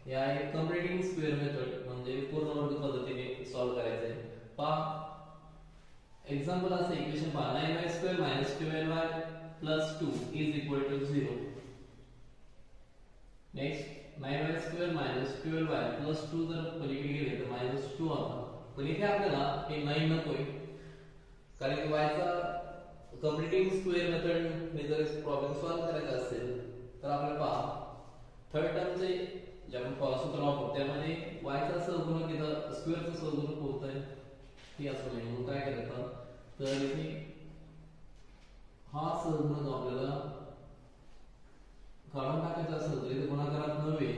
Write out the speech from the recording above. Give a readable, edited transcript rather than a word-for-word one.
या एक completing square method म्हणजे पूर्ण वर्ग पद्धतीने सॉल्व्ह करायचं आहे. पहा एक्झाम्पल असं इक्वेशन पहा 9y² - 12y + 2 = 0. Next 9y² - 12y + 2 जर पलीकडे गेले तर -2 होता. पण इथे आपल्याला हे 9 नकोय कारण की y चा कम्प्लिटिंग स्क्वेअर मेथडने जर प्रॉब्लेम सॉल्व्ह करायचा असेल तर आपल्याला पहा थर्ड टर्मचे जे आपण सूत्र वापरतो त्यामध्ये y चा सहगुणक इथं स्क्वेअरचा सहगुणक होतोय हे असं नाही. म्हणून काय करायचं तर इथे हा सहगुणक आपल्याला काढून टाकायचा असेल तर इथे गुणाकारात 9